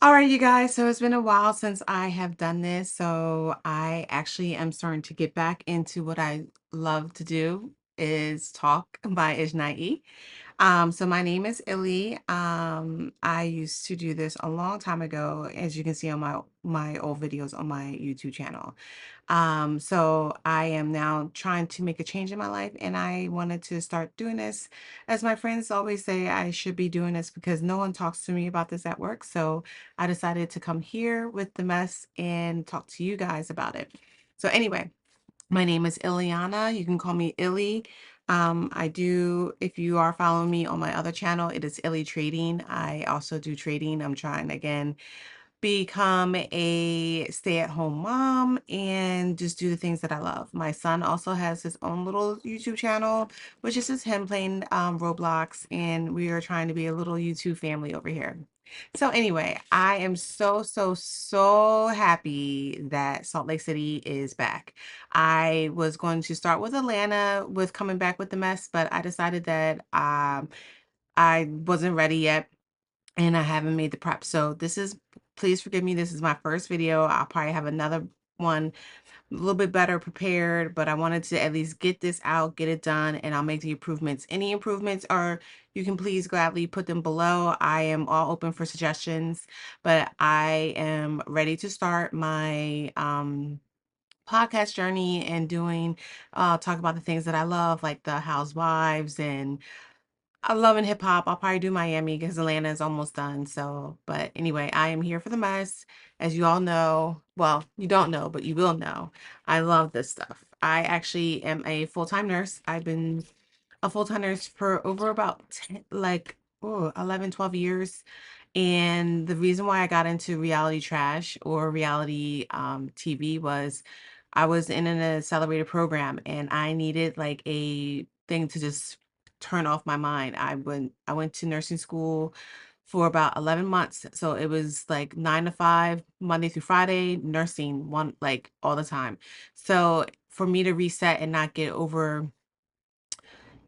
All right, you guys. So it's been a while since I have done this. So I actually am starting to get back into what I love to do is talk by Ijnai. So my name is Illy. I used to do this a long time ago, as you can see on my old videos on my YouTube channel. So I am now trying to make a change in my life, and I wanted to start doing this. As my friends always say, I should be doing this because no one talks to me about this at work. So I decided to come here with the mess and talk to you guys about it. So anyway, my name is Ileana. You can call me Illy. If you are following me on my other channel, it is Illy Trading. I also do trading. I'm trying again become a stay-at-home mom and just do the things that I love. My son also has his own little YouTube channel, which is just him playing Roblox, and we are trying to be a little YouTube family over here. So anyway, I am so happy that Salt Lake City is back. I was going to start with Atlanta with coming back with the mess, but I decided that I wasn't ready yet and I haven't made the prep. So please forgive me. This is my first video. I'll probably have another one a little bit better prepared, but I wanted to at least get this out, get it done, and I'll make the improvements. Any improvements are, you can please gladly put them below. I am all open for suggestions, but I am ready to start my, podcast journey and talk about the things that I love, like the Housewives and I love in hip hop. I'll probably do Miami because Atlanta is almost done. So, but anyway, I am here for the mess. As you all know, well, you don't know, but you will know. I love this stuff. I actually am a full-time nurse. I've been a full-time nurse for over about 10, 11, 12 years. And the reason why I got into reality trash or reality TV was I was in an accelerated program and I needed like a thing to just turn off my mind. I went to nursing school for about 11 months. So it was like 9 to 5, Monday through Friday, nursing one like all the time. So for me to reset and not get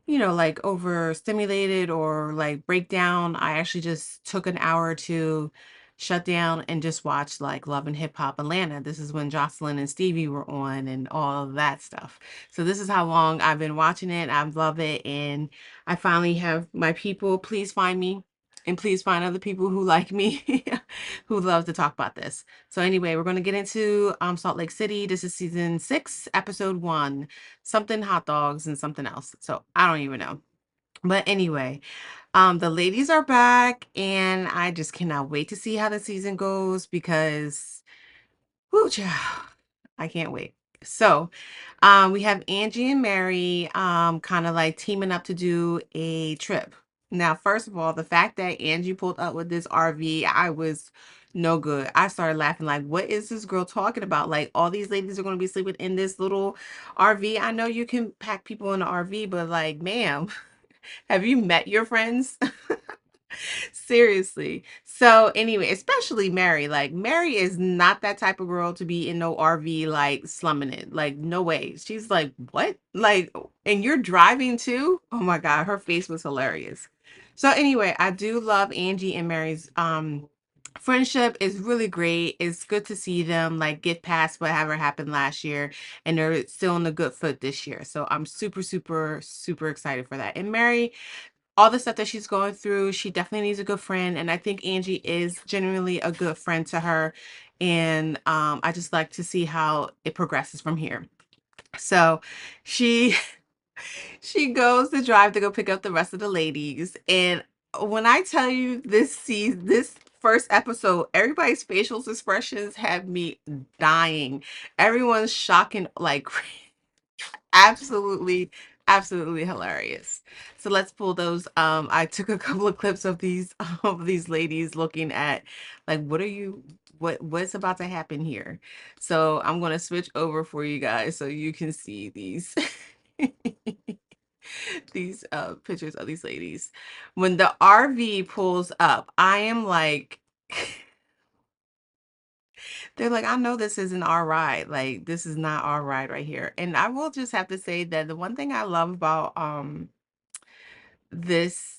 like overstimulated or like breakdown. I actually just took an hour to shut down and just watch like Love and Hip Hop Atlanta. This is when Jocelyn and Stevie were on and all of that stuff. So this is how long I've been watching it. I love it. And I finally have my people. Please find me. And please find other people who like me, who love to talk about this. So anyway, we're going to get into Salt Lake City. This is season 6, episode 1, something hot dogs and something else. So I don't even know. But anyway, the ladies are back and I just cannot wait to see how the season goes because whoo, child, I can't wait. So, we have Angie and Mary kind of like teaming up to do a trip. Now, first of all, the fact that Angie pulled up with this RV, I was no good. I started laughing like, what is this girl talking about? Like, all these ladies are going to be sleeping in this little RV. I know you can pack people in an RV, but like, ma'am, have you met your friends? Seriously. So anyway, especially Mary. Like Mary is not that type of girl to be in no RV like slumming it. Like no way. She's like, "What?" Like, and you're driving too? Oh my God, her face was hilarious. So anyway, I do love Angie and Mary's friendship is really great. It's good to see them like get past whatever happened last year and they're still on a good foot this year. So I'm super excited for that. And Mary, all the stuff that she's going through, she definitely needs a good friend. And I think Angie is genuinely a good friend to her. And I just like to see how it progresses from here. So she she goes to drive to go pick up the rest of the ladies. And when I tell you this first episode, everybody's facial expressions have me dying. Everyone's shocking like absolutely, absolutely hilarious. So let's pull those. I took a couple of clips of these of these ladies looking at like what's about to happen here. So I'm gonna switch over for you guys so you can see these these pictures of these ladies. When the RV pulls up, I am like they're like, I know this isn't our ride. Like, this is not our ride right here. And I will just have to say that the one thing I love about this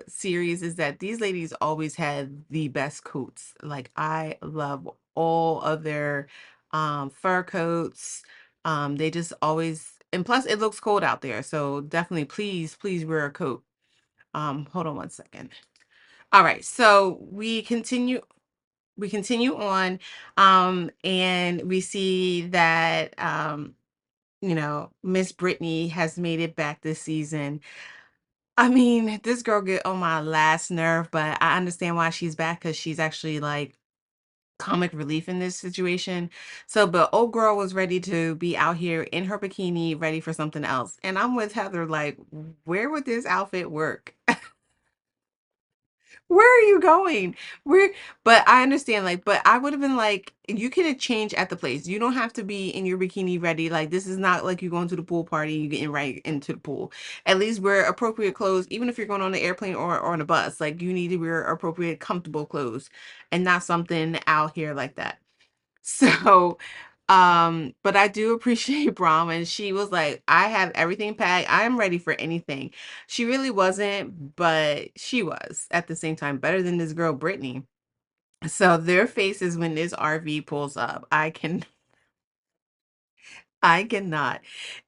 series is that these ladies always had the best coats. Like I love all of their fur coats. They just always, and plus it looks cold out there. So definitely please wear a coat. Hold on one second. All right, so we continue on, and we see that Miss Brittany has made it back this season. I mean, this girl get on my last nerve, but I understand why she's back because she's actually like comic relief in this situation. So, but old girl was ready to be out here in her bikini, ready for something else. And I'm with Heather, like, where would this outfit work? Where are you going? Where But I understand, like, but I would have been like, you can change at the place. You don't have to be in your bikini ready. Like, this is not like you going to the pool party and you getting right into the pool. At least wear appropriate clothes, even if you're going on the airplane or on a bus. Like, you need to wear appropriate, comfortable clothes and not something out here like that. So, but I do appreciate Brahm, and she was like, I have everything packed. I am ready for anything. She really wasn't, but she was at the same time better than this girl, Brittany. So their faces when this RV pulls up, I cannot.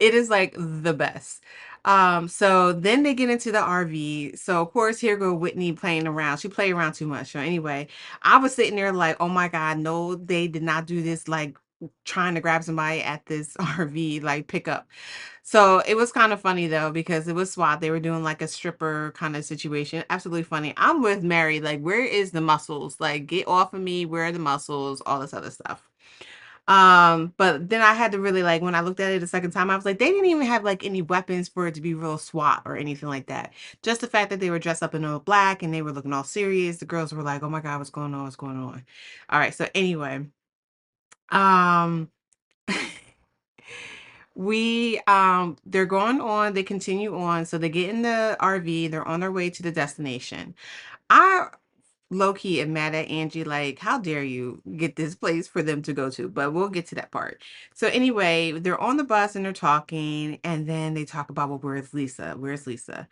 It is like the best. So then they get into the RV. So of course, here go Whitney playing around. She played around too much. So anyway, I was sitting there like, oh my God, no, they did not do this like trying to grab somebody at this RV, like pickup. So it was kind of funny though, because it was SWAT. They were doing like a stripper kind of situation. Absolutely funny. I'm with Mary. Like, where is the muscles? Like, get off of me. Where are the muscles? All this other stuff. But then I had to really like when I looked at it the second time, I was like, they didn't even have like any weapons for it to be real SWAT or anything like that. Just the fact that they were dressed up in all black and they were looking all serious. The girls were like, oh my God, what's going on? What's going on? All right. So anyway, um they're going on, they continue on. So they get in the RV, they're on their way to the destination. I low key am mad at Angie, like, how dare you get this place for them to go to? But we'll get to that part. So anyway, they're on the bus and they're talking, and then they talk about, well, where's Lisa? Where's Lisa?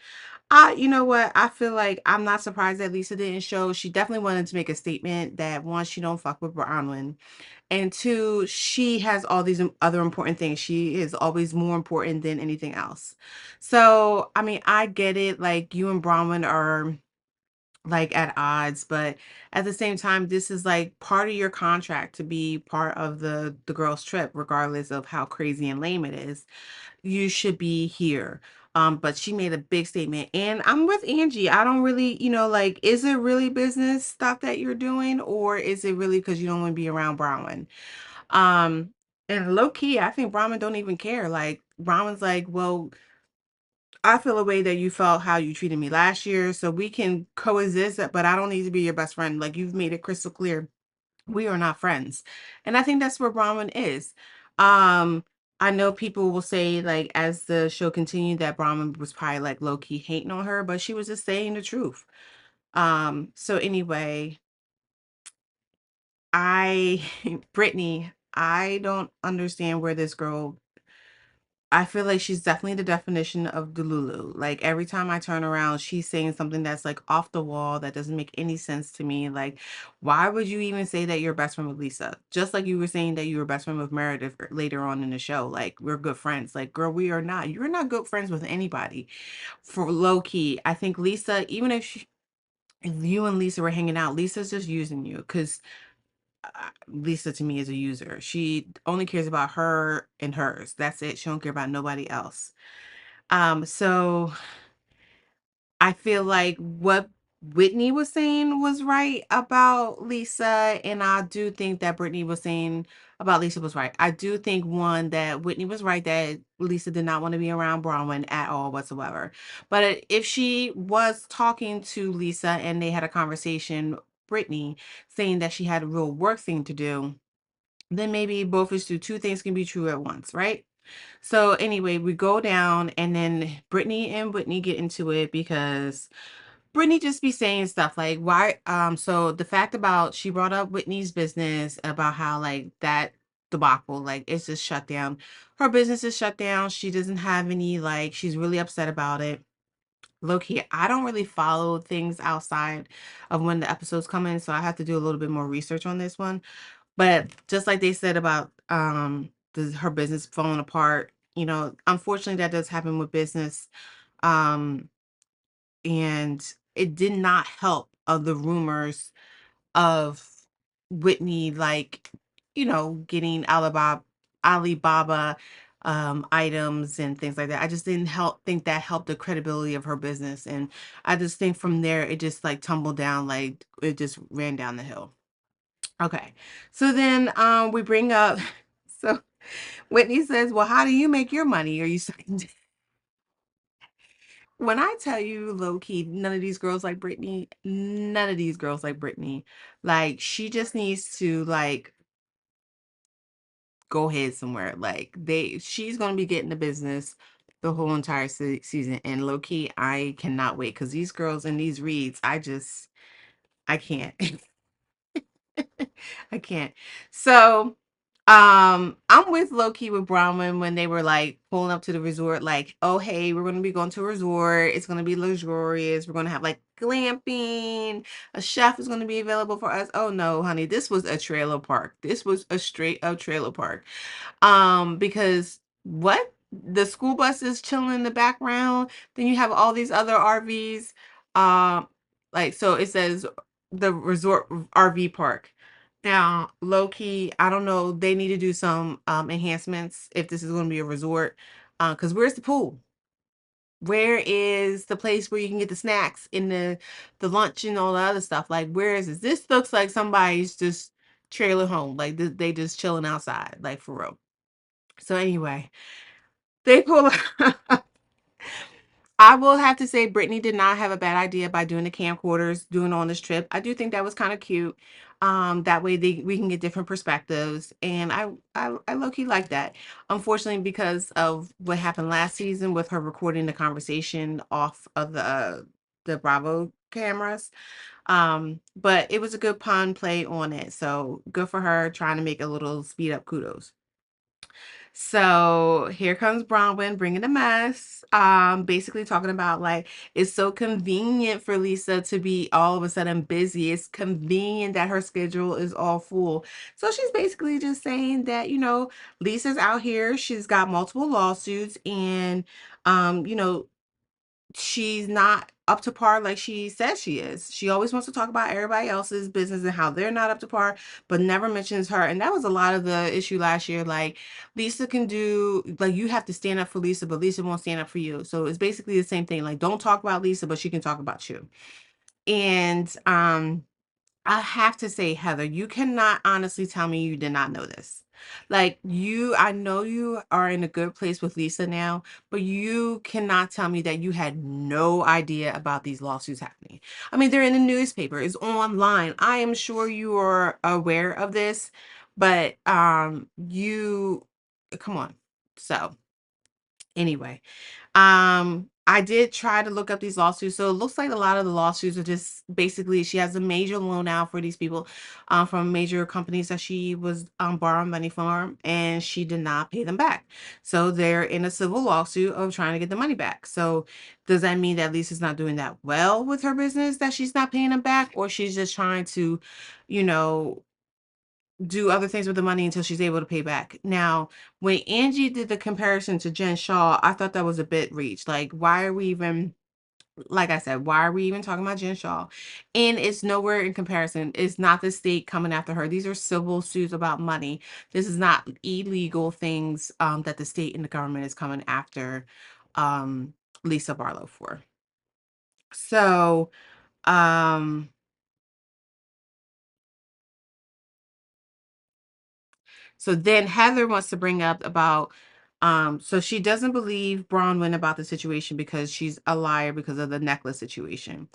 You know what? I feel like I'm not surprised that Lisa didn't show. She definitely wanted to make a statement that one, she don't fuck with Bronwyn. And two, she has all these other important things. She is always more important than anything else. So, I mean, I get it. Like, you and Bronwyn are like at odds, but at the same time, this is like part of your contract to be part of the girls trip, regardless of how crazy and lame it is. You should be here. But she made a big statement, and I'm with Angie. I don't really, like, is it really business stuff that you're doing, or is it really because you don't want to be around Bronwyn? um and low key, I think Brahman don't even care. Like, Brahman's like, well, I feel a way that you felt how you treated me last year, so we can coexist, but I don't need to be your best friend. Like, you've made it crystal clear we are not friends. And I think that's where Brahman is. Um, I know people will say, like, as the show continued, that Brahman was probably like low key hating on her, but she was just saying the truth. So anyway, I Brittany, I don't understand where this girl, I feel like she's definitely the definition of Delulu. Like, every time I turn around, she's saying something that's like off the wall that doesn't make any sense to me. Like, why would you even say that you're best friend with Lisa? Just like you were saying that you were best friend with Meredith later on in the show. Like, we're good friends. Like, girl, we are not. You're not good friends with anybody. For low key, I think Lisa, even if you and Lisa were hanging out, Lisa's just using you because Lisa to me is a user. She only cares about her and hers. That's it. She don't care about nobody else. So I feel like what Whitney was saying was right about Lisa, and I do think that Brittany was saying about Lisa was right. I do think one that Whitney was right that Lisa did not want to be around Bronwyn at all whatsoever. But if she was talking to Lisa and they had a conversation, Brittany saying that she had a real work thing to do, then maybe both is true. Two things can be true at once, right? So anyway, we go down and then Brittany and Whitney get into it because Brittany just be saying stuff like, why so the fact about she brought up Whitney's business about how like that debacle, like, it's just shut down. Her business is shut down. She doesn't have any, like, she's really upset about it. Low key, I don't really follow things outside of when the episodes come in, so I have to do a little bit more research on this one. But just like they said about her business falling apart, unfortunately that does happen with business. Um and it did not help of the rumors of Whitney, like, getting Alibaba items and things like that. I just didn't help think that helped the credibility of her business. And I just think from there it just like tumbled down, like it just ran down the hill. Okay. So then we bring up so Whitney says, "Well, how do you make your money? Are you starting to-" When I tell you low key, none of these girls like Britney, none of these girls like Britney. Like she just needs to like go ahead somewhere. Like she's gonna be getting the business the whole entire season. And low key, I cannot wait because these girls and these reads, I can't. I can't. So, I'm with Loki with Bronwyn when they were like pulling up to the resort, like, oh hey, we're gonna be going to a resort. It's gonna be luxurious. We're gonna have like glamping. A chef is gonna be available for us. Oh no, honey, this was a trailer park. This was a straight up trailer park. Because what? The school bus is chilling in the background. Then you have all these other RVs. Like so it says the resort RV park. Now, low key, I don't know. They need to do some enhancements if this is going to be a resort. Because where's the pool? Where is the place where you can get the snacks and the lunch and all the other stuff? Like, where is this? This looks like somebody's just trailer home. Like they just chilling outside, like for real. So anyway, they pull I will have to say Brittany did not have a bad idea by doing the camcorders, doing on this trip. I do think that was kind of cute. That way we can get different perspectives. And I low-key like that. Unfortunately, because of what happened last season with her recording the conversation off of the Bravo cameras. But it was a good pun play on it. So good for her trying to make a little speed up kudos. So here comes Bronwyn bringing a mess. Basically talking about like it's so convenient for Lisa to be all of a sudden busy. It's convenient that her schedule is all full. So she's basically just saying that, Lisa's out here. She's got multiple lawsuits and um, you know, she's not up to par like she says she is. She always wants to talk about everybody else's business and how they're not up to par, but never mentions her. And that was a lot of the issue last year. Like Lisa can do, like you have to stand up for Lisa, but Lisa won't stand up for you. So it's basically the same thing. Like don't talk about Lisa, but she can talk about you. And I have to say, Heather, you cannot honestly tell me you did not know this. Like I know you are in a good place with Lisa now, but you cannot tell me that you had no idea about these lawsuits happening. I mean, they're in the newspaper, it's online. I am sure you are aware of this, but you come on. So anyway, I did try to look up these lawsuits. So it looks like a lot of the lawsuits are just basically she has a major loan out for these people from major companies that she was borrowing money from, and she did not pay them back. So they're in a civil lawsuit of trying to get the money back. So does that mean that Lisa's not doing that well with her business that she's not paying them back, or she's just trying to, you know, do other things with the money until she's able to pay back? Now, when Angie did the comparison to Jen Shaw, I thought that was a bit reach. Like, why are we even, like I said, why are we even talking about Jen Shaw? And it's nowhere in comparison. It's not the state coming after her. These are civil suits about money. This is not illegal things that the state and the government is coming after um, Lisa Barlow for. So, um, So then Heather wants to bring up about so she doesn't believe Bronwyn about the situation because she's a liar because of the necklace situation.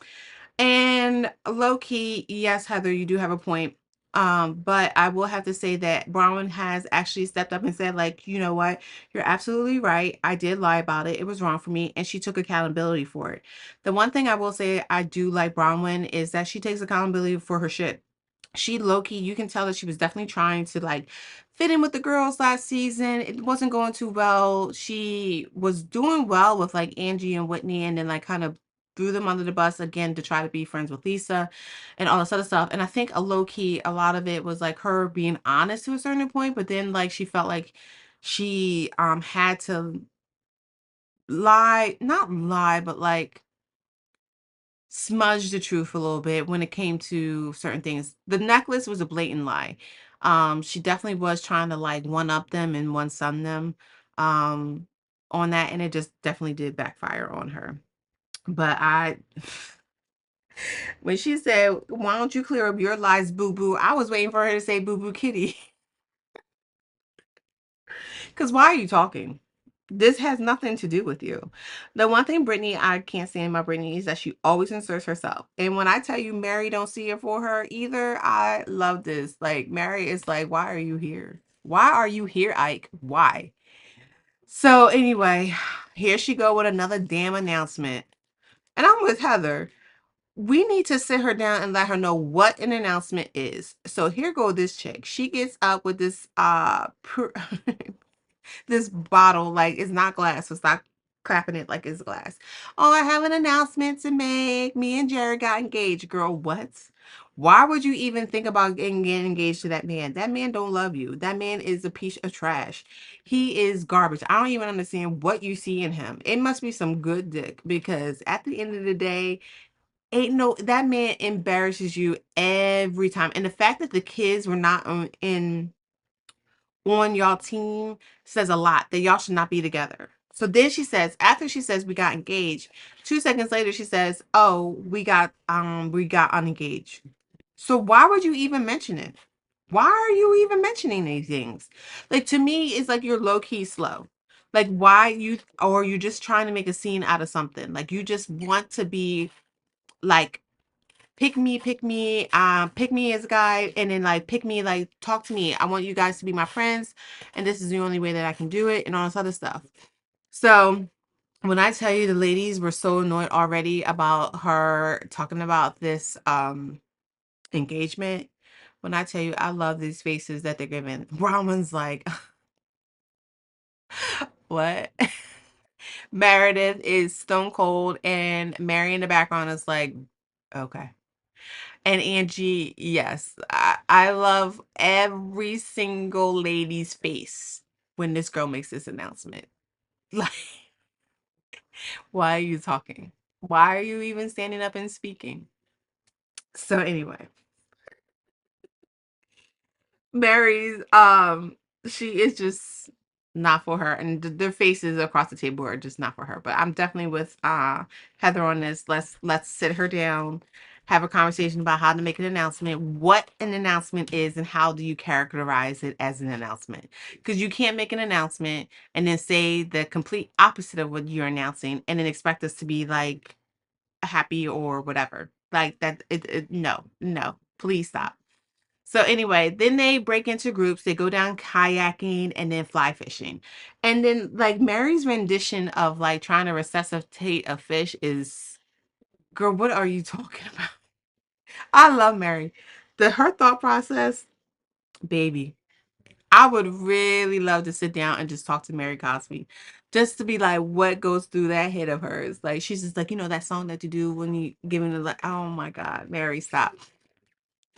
And low key, yes, Heather, you do have a point. But I will have to say that Bronwyn has actually stepped up and said, like, you know what, you're absolutely right. I did lie about it. It was wrong for me, and she took accountability for it. The one thing I will say I do like Bronwyn is that she takes accountability for her shit. She low key, you can tell that she was definitely trying to like fit in with the girls last season. It wasn't going too well. She was doing well with like Angie and Whitney, and then like kind of threw them under the bus again to try to be friends with Lisa and all this other stuff. And I think a low key, a lot of it was like her being honest to a certain point, but then like she felt like she had to lie, not lie, but like smudge the truth a little bit when it came to certain things. The necklace was a blatant lie. She definitely was trying to like one up them and one sun them um on that, and it just definitely did backfire on her. But I when she said, "Why don't you clear up your lies, boo boo?" I was waiting for her to say boo boo kitty. Because why are you talking? This has nothing to do with you. The one thing Brittany I can't stand about Brittany is that she always inserts herself. And when I tell you Mary don't see it for her either, I love this. Like Mary is like, why are you here? Why are you here, Ike? Why? So anyway, here she go with another damn announcement. And I'm with Heather. We need to sit her down and let her know what an announcement is. So here go this chick. She gets up with this this bottle, like it's not glass, so stop clapping it like it's glass. Oh, I have an announcement to make. Me and Jared got engaged. Girl, what? Why would you even think about getting engaged to that man? That man don't love you. That man is a piece of trash. He is garbage. I don't even understand what you see in him. It must be some good dick because at the end of the day, ain't no that man embarrasses you every time. And the fact that the kids were not on y'all team says a lot that y'all should not be together. So then she says, after she says we got engaged, 2 seconds later she says, "Oh, we got unengaged." So why would you even mention it? Why are you even mentioning these things? Like to me, it's like you're low key slow. Like why you or you're just trying to make a scene out of something. Like you just want to be like pick me as a guy, and then like pick me, like talk to me. I want you guys to be my friends, and this is the only way that I can do it, and all this other stuff. So when I tell you the ladies were so annoyed already about her talking about this engagement, when I tell you I love these faces that they're giving. Brahman's like, what? Meredith is stone cold, and Mary in the background is like, okay. And Angie, yes, I love every single lady's face when this girl makes this announcement. Like, why are you talking? Why are you even standing up and speaking? So anyway, Mary's she is just not for her, and their faces across the table are just not for her. But I'm definitely with Heather on this. Let's sit her down, have a conversation about how to make an announcement, what an announcement is, and how do you characterize it as an announcement. Because you can't make an announcement and then say the complete opposite of what you're announcing and then expect us to be like happy or whatever. Like that no, no, please stop. So anyway, then they break into groups, they go down kayaking and then fly fishing. And then like Mary's rendition of like trying to resuscitate a fish is, girl, what are you talking about? I love Mary. Her thought process, baby. I would really love to sit down and just talk to Mary Cosby. Just to be like, what goes through that head of hers? Like she's just like, that song that you do when you giving the like, oh my God, Mary, stop.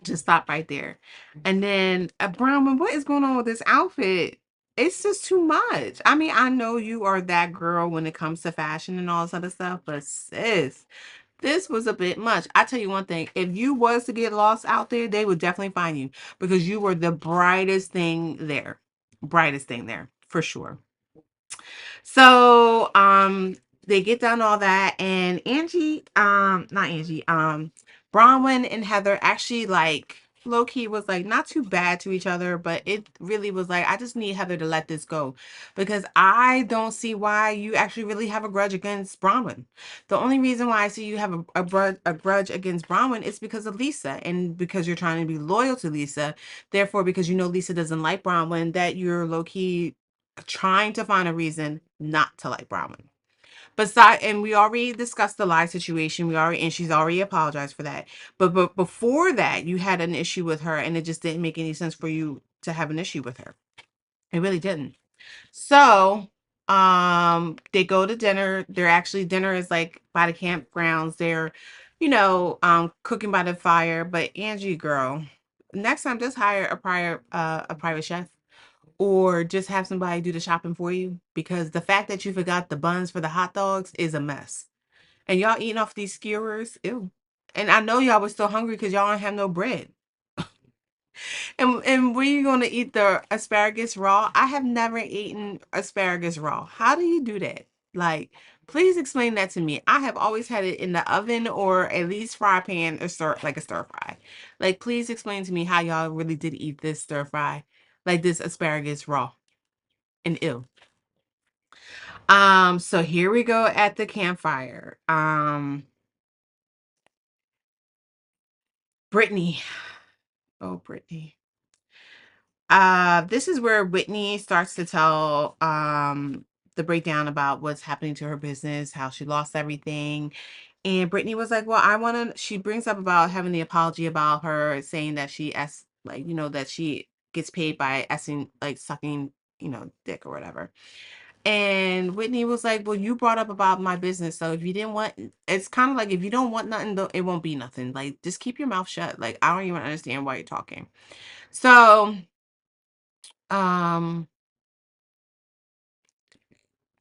Just stop right there. And then, Bronwyn, what is going on with this outfit? It's just too much. I mean, I know you are that girl when it comes to fashion and all this other stuff, but sis, this was a bit much. I tell you one thing, if you was to get lost out there, they would definitely find you because you were the brightest thing there. Brightest thing there, for sure. So, they get done all that, and Angie, not Angie, Bronwyn and Heather actually like low key was like not too bad to each other, but it really was like I just need Heather to let this go because I don't see why you actually really have a grudge against Bronwyn. The only reason why I see you have a grudge against Bronwyn is because of Lisa and because you're trying to be loyal to Lisa. Therefore, because you know Lisa doesn't like Bronwyn, that you're low key trying to find a reason not to like Bronwyn. Besides, and we already discussed the lie situation. And she's already apologized for that. But before that, you had an issue with her, and it just didn't make any sense for you to have an issue with her. It really didn't. So They go to dinner. They're actually dinner is like by the campgrounds. They're, cooking by the fire. But Angie, girl, next time just hire a private chef or just have somebody do the shopping for you because the fact that you forgot the buns for the hot dogs is a mess. And y'all eating off these skewers, ew. And I know y'all was still hungry because y'all don't have no bread. And were you gonna eat the asparagus raw? I have never eaten asparagus raw. How do you do that? Like, please explain that to me. I have always had it in the oven or at least fry pan or like a stir fry. Like, please explain to me how y'all really did eat this stir fry, like this asparagus raw and ill. So here we go at the campfire. Brittany. Oh, Brittany. This is where Whitney starts to tell the breakdown about what's happening to her business, how she lost everything. And Brittany was like, well, she brings up about having the apology about her saying that that she gets paid by like sucking, dick or whatever. And Whitney was like, well, you brought up about my business. So if you didn't want, it's kind of like if you don't want nothing, though, it won't be nothing. Like, just keep your mouth shut. Like, I don't even understand why you're talking. So, um,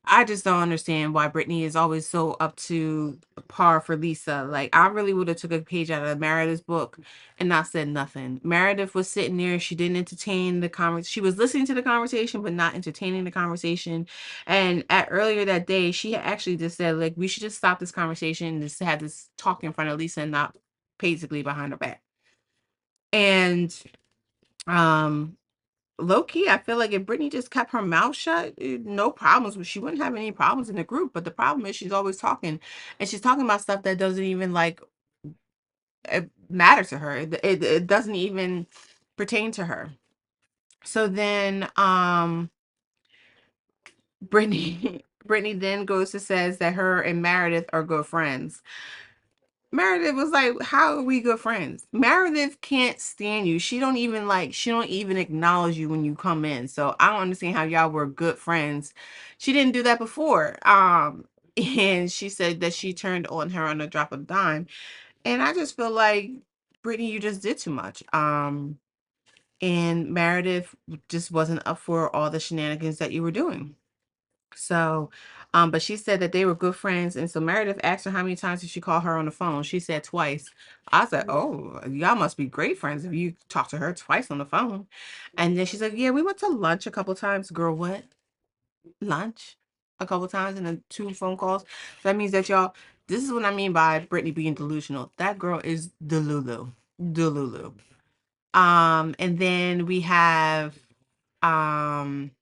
I just don't understand why Brittany is always so up to par for Lisa. Like, I really would have took a page out of Meredith's book and not said nothing. Meredith was sitting there. She didn't entertain the conversation. She was listening to the conversation, but not entertaining the conversation. And earlier that day, she had actually just said, like, we should just stop this conversation and just have this talk in front of Lisa and not basically behind her back. And, um, low key, I feel like if Brittany just kept her mouth shut, no problems. She wouldn't have any problems in the group. But the problem is she's always talking, and she's talking about stuff that doesn't even like matter to her. It doesn't even pertain to her. So then, Brittany Brittany then goes to says that her and Meredith are good friends. Meredith was like, how are we good friends? Meredith can't stand you. She don't even acknowledge you when you come in. So I don't understand how y'all were good friends. She didn't do that before. And she said that she turned on her on a drop of a dime. And I just feel like, Brittany, you just did too much. And Meredith just wasn't up for all the shenanigans that you were doing. So, but she said that they were good friends, and so Meredith asked her how many times did she call her on the phone. She said twice. I said, "Oh, y'all must be great friends if you talk to her twice on the phone." And then she said, "Yeah, we went to lunch a couple times." Girl, what? Lunch? A couple times and then two phone calls. That means that y'all. This is what I mean by Brittany being delusional. That girl is delulu, delulu. And then we have um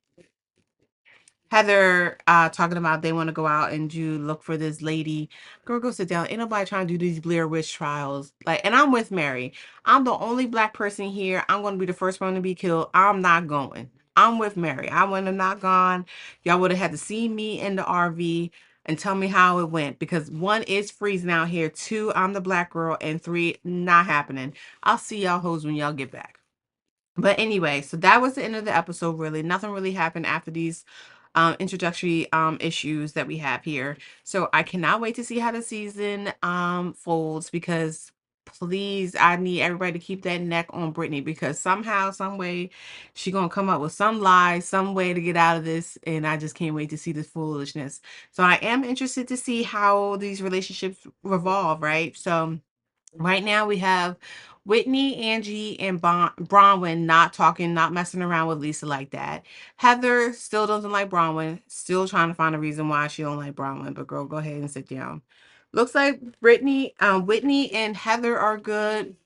Heather talking about they want to go out and look for this lady. Girl, go sit down. Ain't nobody trying to do these Blair Witch trials. Like, and I'm with Mary. I'm the only black person here. I'm going to be the first one to be killed. I'm not going. I'm with Mary. I wouldn't have not gone. Y'all would have had to see me in the RV and tell me how it went. Because one, it's freezing out here. Two, I'm the black girl. And three, not happening. I'll see y'all hoes when y'all get back. But anyway, so that was the end of the episode, really. Nothing really happened after these introductory issues that we have here. So I cannot wait to see how the season folds because please, I need everybody to keep that neck on Brittany because somehow, some way, she gonna come up with some lie, some way to get out of this, and I just can't wait to see this foolishness. So I am interested to see how these relationships revolve, right? So right now we have Whitney, Angie, and Bronwyn not talking, not messing around with Lisa like that. Heather still doesn't like Bronwyn, still trying to find a reason why she don't like Bronwyn. But girl, go ahead and sit down. Looks like Whitney and Heather are good.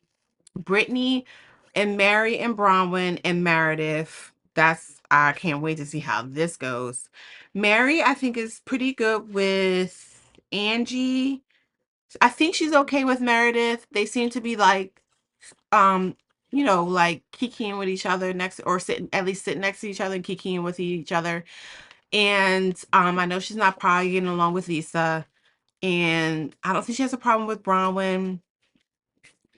Brittany and Mary and Bronwyn and Meredith. I can't wait to see how this goes. Mary, I think, is pretty good with Angie. I think she's okay with Meredith. They seem to be like, um, like kikiing with each other next, or sitting next to each other and kikiing with each other. And I know she's not probably getting along with Lisa, and I don't think she has a problem with Bronwyn.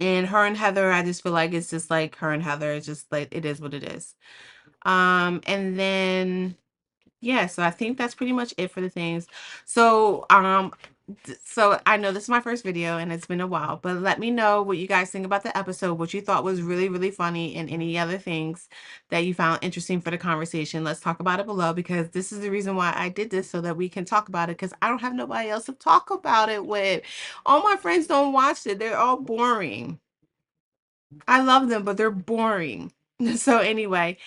And her and Heather, I just feel like it's just like her and Heather. It's just like it is what it is. And then Yeah, so I think that's pretty much it for the things. So, so I know this is my first video and it's been a while, but let me know what you guys think about the episode, what you thought was really, really funny, and any other things that you found interesting for the conversation. Let's talk about it below because this is the reason why I did this so that we can talk about it because I don't have nobody else to talk about it with. All my friends don't watch it. They're all boring. I love them, but they're boring. So anyway,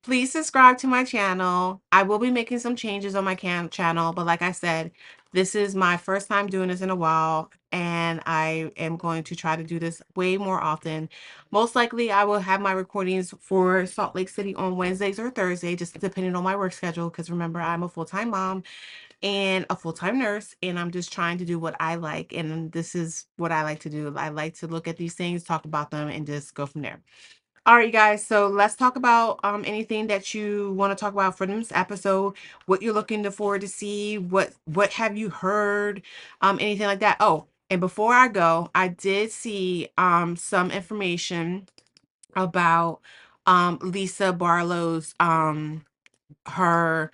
please subscribe to my channel. I will be making some changes on my channel, but like I said, this is my first time doing this in a while, and I am going to try to do this way more often. Most likely, I will have my recordings for Salt Lake City on Wednesdays or Thursday, just depending on my work schedule, because remember, I'm a full-time mom and a full-time nurse, and I'm just trying to do what I like, and this is what I like to do. I like to look at these things, talk about them, and just go from there. All right, you guys. So let's talk about anything that you want to talk about for this episode. What you're looking forward to see. What have you heard? Anything like that. Oh, and before I go, I did see some information about Lisa Barlow's her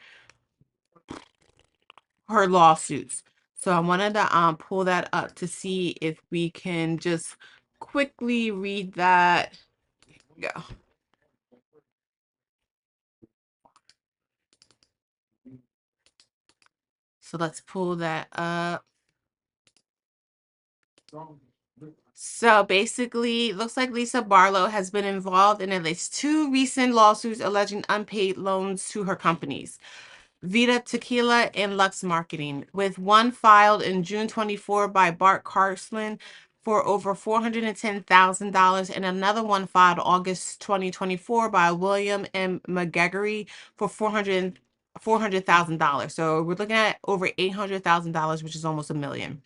her lawsuits. So I wanted to pull that up to see if we can just quickly read that. Go. So let's pull that up. So basically, it looks like Lisa Barlow has been involved in at least two recent lawsuits alleging unpaid loans to her companies, Vita Tequila and Lux Marketing, with one filed in June 24 by Bart Carsland for over $410,000 and another one filed August 2024 by William M. McGregory for $400,000. So we're looking at over $800,000, which is almost a million.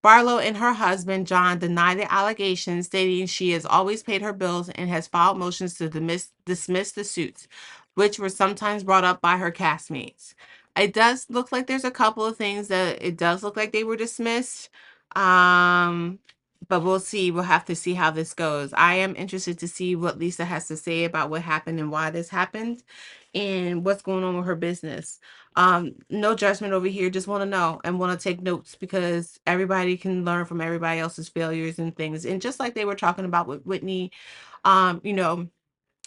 Barlow and her husband, John, deny the allegations, stating she has always paid her bills and has filed motions to dismiss the suits, which were sometimes brought up by her castmates. It does look like there's a couple of things that it does look like they were dismissed. Um, but we'll see. We'll have to see how this goes. I am interested to see what Lisa has to say about what happened and why this happened and what's going on with her business. No judgment over here, just want to know and want to take notes because everybody can learn from everybody else's failures and things. And just like they were talking about with Whitney, you know,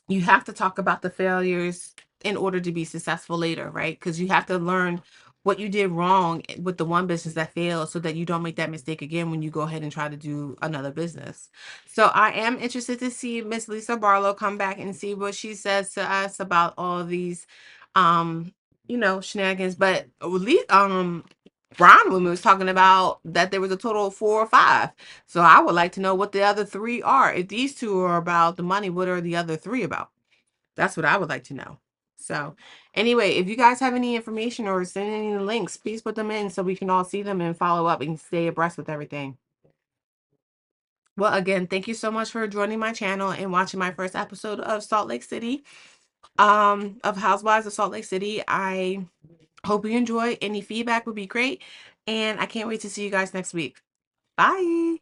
you have to talk about the failures in order to be successful later, right? Because you have to learn what you did wrong with the one business that failed so that you don't make that mistake again when you go ahead and try to do another business. So I am interested to see Miss Lisa Barlow come back and see what she says to us about all these um shenanigans. But Ron Woman was talking about that there was a total of 4 or 5. So I would like to know what the other 3 are. If these 2 are about the money, what are the other 3 about? That's what I would like to know. So anyway, if you guys have any information or send any links, please put them in so we can all see them and follow up and stay abreast with everything. Well, again, thank you so much for joining my channel and watching my first episode of Salt Lake City, of Housewives of Salt Lake City. I hope you enjoy. Any feedback would be great. And I can't wait to see you guys next week. Bye.